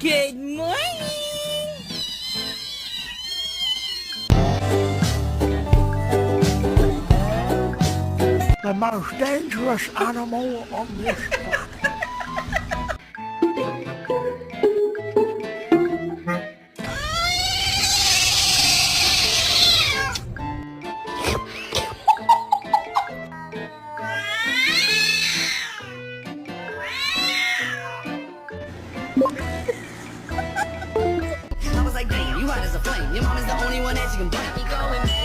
Good morning! The most dangerous animal on this planet. I was like, damn, you hot as a flame. Your mom is the only one that you can blame.